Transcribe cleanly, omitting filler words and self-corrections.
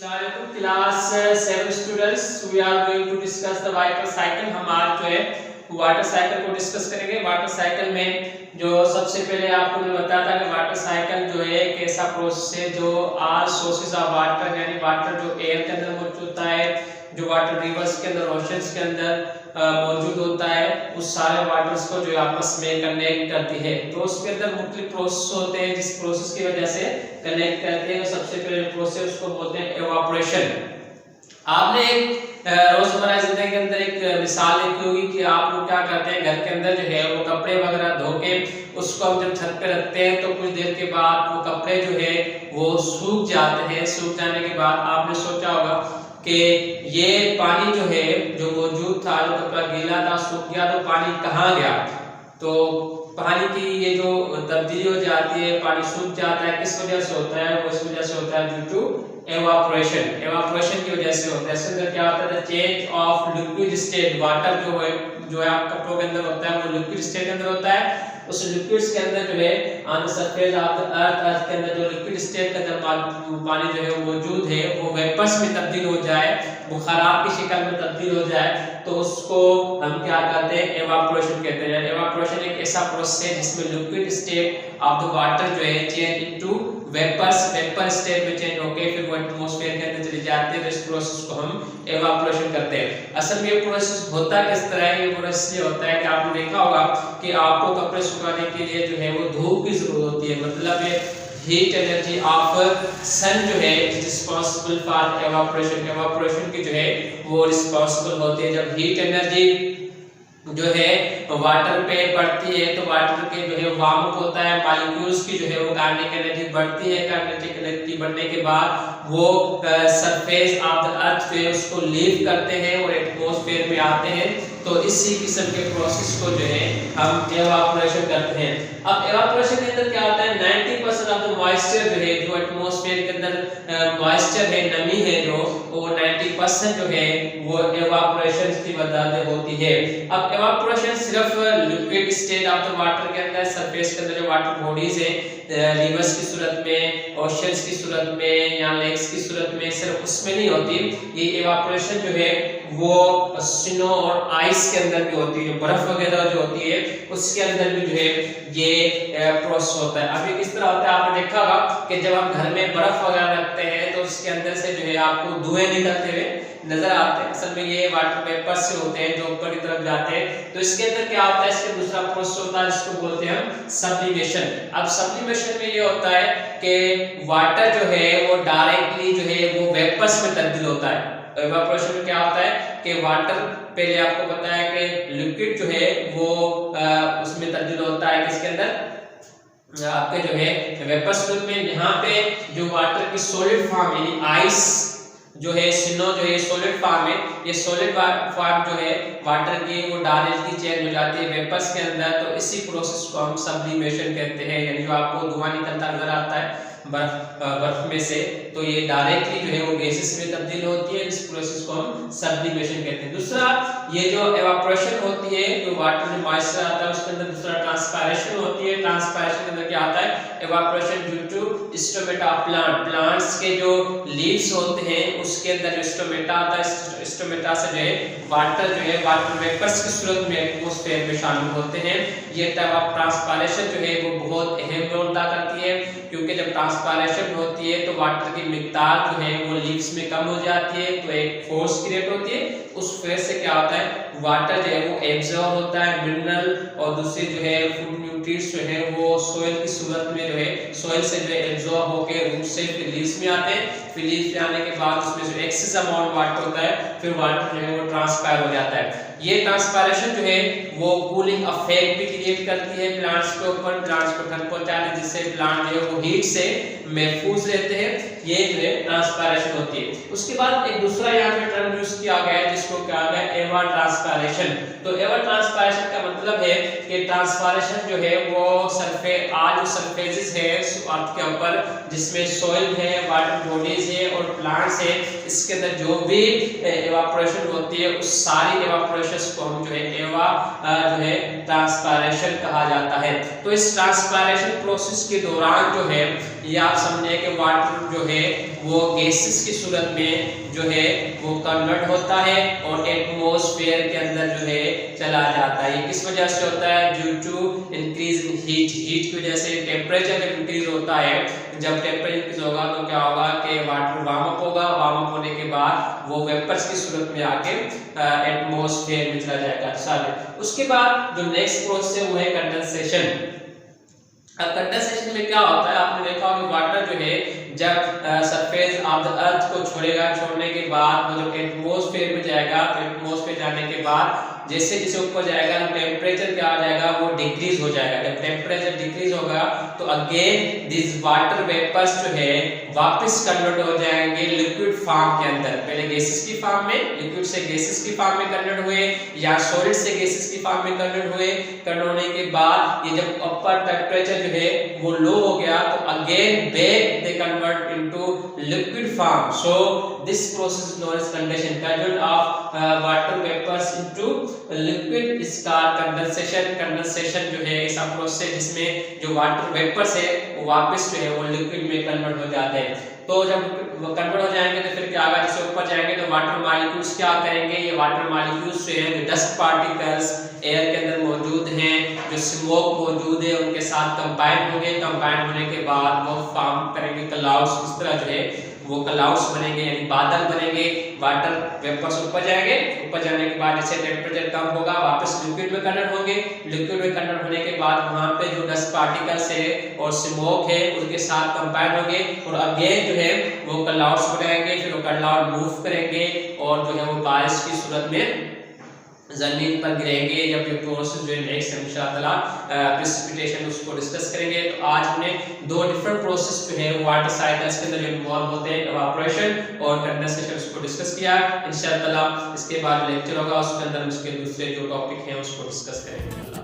Assalamualaikum class 7 students, we are going to discuss the water cycle। हम आज जो है वाटर साइकिल को डिस्कस करेंगे। वाटर साइकिल में जो सबसे पहले आपको मैं बताया था कि वाटर साइकिल जो है एक ऐसा प्रोसेस है जो आल सोर्सेज ऑफ वाटर यानी वाटर जो एयर के अंदर मौजूद होता है, जो वाटर रिवर्स के अंदर, ओशंस के अंदर मौजूद होता है, उस सारे वाटर्स को जो आपस में कनेक्ट करती है। तो उसके अंदर मुख्तलिफ प्रोसेस होते हैं जिस प्रोसेस की वजह से कनेक्ट करते हैं। सबसे पहले प्रोसेस उसको बोलते हैं एवापोरेशन। आपने एक रोजमर्रा जिंदगी के अंदर एक मिसाल देखी होगी कि आप लोग क्या करते हैं, घर के अंदर जो है वो कपड़े वगैरह धो के उसको हम जब छत पे रखते हैं तो कुछ देर के बाद वो कपड़े जो है वो सूख जाते हैं। सूख जाने के बाद आपने सोचा होगा कि ये पानी जो है जो मौजूद था, जो कपड़ा गीला था, सूख गया, तो पानी कहाँ गया। तो पानी की ये जो तब्दीली हो जाती है, पानी सूख जाता है, किस वजह से होता है? वो इस वजह से होता है ड्यू टू एवापोरेशन। एवापोरेशन की वजह से होता है। इसके अंदर क्या होता है? Change of liquid state. Water जो है आप कपड़ों के अंदर होता है वो लिक्विड स्टेट के अंदर होता है। उस लिक्विड्स के अंदर जो है on the surface of the earth के अंदर जो लिक्विड स्टेट के अंदर पानी जो है मौजूद है वो वेपर्स में तब्दील हो जाए, बुखारात की शक्ल में तब्दील हो जाए, तो उसको हम क्या कहते हैं? एवापोरेशन कहते हैं। एवापोरेशन एक ऐसा प्रोसेस है जिसमें liquid state of the water जो है change into vapours, vapour state में चेंज होके फिर वो एटमॉस्फेयर के अंदर चले जाते हैं। तो इस प्रोसेस को हम एवापोरेशन करते हैं। असल में ये प्रोसेस होता किस तरह है? ये प्रोसेस ये होता है कि आपने देखा होगा कि आपको कपड़े सुखाने के लिए जो है वो धूप की जरूरत होती है। मतलब ये हीट एनर्जी ऑफ सन जो है is responsible for evaporation. Evaporation की जो है वो रिस्पांसिबल होती है। जब हीट एनर्जी जो है वाटर पे पड़ती है तो वाटर के जो है वार्म अप होता है, मॉलिक्यूल्स की जो है वो काइनेटिक एनर्जी बढ़ती है। काइनेटिक एनर्जी बढ़ने के बाद वो सरफेस ऑफ द अर्थ पे उसको लीव करते हैं और एटमॉस्फेयर में आते हैं। तो इसी किस्म के प्रोसेस को जो है हम एवापोरेशन करते हैं। अब एवापोरेशन के अंदर क्या होता है? 90% ऑफ द मॉइस्चर जो है, जो एटमॉस्फेयर के अंदर मॉइस्चर है, नमी है, जो वो 90% जो है वो एवापोरेशन की वजह से होती है। अब एवापोरेशन सिर्फ liquid state of the water के अंदर, सरफेस के अंदर जो वाटर बॉडीज है, रिवर्स की सूरत में, ओशंस की सूरत में या लेक्स की सूरत में, सिर्फ उसमें नहीं होती। ये एवापोरेशन जो है वो स्नो और आइस के अंदर भी होती है, जो बर्फ वगैरह जो होती है उसके अंदर भी जो है ये प्रोसेस होता है। अभी किस तरह होता है आपने देखा होगा कि जब हम घर में बर्फ वगैरह रखते हैं तो उसके अंदर से जो है आपको धुएं निकलते हुए नजर आते हैं। असल में ये वाटर वेपर से होते हैं जो ऊपर की तरफ जाते हैं। तो इसके अंदर क्या होता है? इसके दूसरा प्रोसेस होता है जिसको बोलते हैं हम सब्लिमेशन। अब सब्लिमेशन में ये होता है कि वाटर जो है वो डायरेक्टली जो है वो वेपर्स में तब्दील होता है। एवापोरेशन में क्या होता है कि वाटर, पहले आपको पता है कि लिक्विड जो है वो उसमें तब्दील होता है किसके अंदर? आपके जो है वेपर्स में। यहाँ पे जो वाटर की सॉलिड फॉर्म यानी आइस जो है, स्नो जो है सॉलिड फॉर्म है, ये सॉलिड फॉर्म जो है वाटर की वो डायरेक्टली चेंज हो जाती है वेपर्स के अंदर। तो इसी प्रोसेस को हम सब्लिमेशन कहते हैं। यानी जो आपको धुआं निकलता नजर आता है बर्फ में से, तो ये डायरेक्टली जो है वो गैसेस में तब्दील होती है। इस प्रोसेस को हम सब्लिमेशन कहते हैं। दूसरा ये जो एवापोरेशन होती है, जो वाटर में मॉइस्चर आता है उसके अंदर दूसरा ट्रांसपायरेशन होती है। ट्रांसपायरेशन के अंदर क्या आता है? Evaporation due to stomata of plants के जो लीव्स होते हैं उसके अंदर जो स्टोमेटा आता है, स्टोमेटा से जो है वाटर जो है वाटर वेपर्स की सूरत में एटमॉस्फेयर में शामिल होते हैं। ये ट्रांसपायरेशन जो है वो बहुत अहम रोल अदा करती है, क्योंकि जब ट्रांसपायरेशन होती है तो वाटर की मिकदार जो है वो लीव्स में कम हो जाती है, तो एक फोर्स क्रिएट होती है। उस फोर्स से क्या होता है? वाटर जो है वो एब्जॉर्ब होता है मिनरल और दूसरे जो है फूड न्यूट्रिएंट्स जो है वो सोइल की सूरत में जो है सोइल से जो है एब्जॉर्ब होकर रूट से फिर लीव्स में आते हैं। फिर लीव्स में आने के बाद उसमें जो एक्सेस अमाउंट वाटर होता है फिर वाटर जो है वो ट्रांसपायर हो जाता है। ये ट्रांसपायरेशन जो है वो कूलिंग इफेक्ट भी क्रिएट करती है प्लांट्स के ऊपर, प्लांट्स को ठंड पहुंचाती है जिससे प्लांट जो है वो हीट से महफूज रहते हैं। ये जो है ट्रांसपायरेशन होती है। उसके बाद एक दूसरा यहाँ पे टर्म यूज किया गया है जिसको कहा गया एवा ट्रांसपायरेशन। तो एवा ट्रांसपायरेशन का मतलब है कि ट्रांसपायरेशन जो है वो सरफेसेस है अर्थ के ऊपर जिसमें सॉइल है, वाटर बॉडीज है और प्लांट्स है, इसके अंदर जो भी एवापोरेशन होती है उस सारी एवापोरेशन प्रोसेस को हम जो है एवा जो है ट्रांसपायरेशन कहा जाता है। तो इस ट्रांसपायरेशन प्रोसेस के दौरान जो है ये आप समझे कि वाटर जो है वो गैसेस की सूरत में जो है वो कन्वर्ट होता है और एटमॉस्फेयर के अंदर जो है चला जाता है। ये किस वजह से होता है? Due to increase in heat. Heat की वजह से टेम्परेचर जब इंक्रीज होता है, जब टेम्परेचर इंक्रीज होगा तो क्या होगा कि वाटर वार्म अप होगा, वार्म अप होने के बाद वो वेपर्स की सूरत में आके एटमॉस्फेयर में चला जाएगा। चलिए उसके बाद जो नेक्स्ट प्रोसेस है वो है कंडेंसेशन। अब कंडेंसेशन में क्या होता है? आपने देखा होगा वाटर जो है जब सरफेस ऑफ द अर्थ को छोड़ेगा, छोड़ने के बाद वो जब एटमॉस्फेयर में जाएगा तो एटमॉस्फेयर जाने के बाद जैसे जैसे ऊपर जाएगा तो टेम्परेचर क्या हो जाएगा? वो डिक्रीज हो जाएगा। जब टेम्परेचर डिक्रीज होगा तो अगेन दिस वाटर वेपर्स जो है वापस कन्वर्ट हो जाएंगे लिक्विड फॉर्म के अंदर। पहले गैसेस की फॉर्म में, लिक्विड से गैसेस की फॉर्म में कन्वर्ट हुए या सॉलिड से गैसेस की फॉर्म में कन्वर्ट हुए। कन्वर्ट होने के बाद ये जब अपर टेम्परेचर जो है वो लो हो गया तो again back they convert into liquid form. So this process is known as condensation. Conversion of water vapours into liquid is called condensation. Condensation जो है ऐसा प्रोसेस जिसमें जो वाटर वेपर्स है वो वापस जो है वो लिक्विड में कन्वर्ट हो जाते हैं। तो जब वो कन्वर्ट हो जाएंगे तो फिर क्या होगा? जैसे ऊपर जाएंगे तो वाटर मॉलिक्यूल्स क्या करेंगे? ये वाटर मॉलिक्यूल्स जो है डस्ट पार्टिकल्स एयर के अंदर मौजूद हैं, जो स्मोक मौजूद है उनके साथ कंबाइन होंगे। कंबाइन होने के बाद वो फॉर्म करेंगे क्लाउड्स। इस तरह जो है वो क्लाउड्स बनेंगे यानी बादल बनेंगे। वाटर वेपर्स ऊपर जाएंगे, ऊपर जाने के बाद जैसे टेम्परेचर कम होगा वापस लिक्विड में कन्वर्ट होंगे। लिक्विड में कन्वर्ट होने के बाद वहां पे जो डस्ट पार्टिकल्स है और स्मोक है उनके साथ कंबाइन होंगे और अगेन जो है वो क्लाउड्स बनाएंगे। फिर वो क्लाउड मूव करेंगे और जो है वो बारिश की सूरत में जमीन पर गिरेंगे। जब ये प्रोसेस जो है नेक्स्ट इंशाअल्लाह प्रेसिपिटेशन उसको डिस्कस करेंगे। तो आज हमने दो डिफरेंट प्रोसेस जो है वाटर साइकिल्स के अंदर इन्वॉल्व होते हैं, इवापोरेशन और कंडेंसेशन, उसको डिस्कस किया। इंशाअल्लाह इसके बाद लेक्चर होगा उसके अंदर उसके दूसरे जो टॉपिक हैं उसको डिस्कस करेंगे।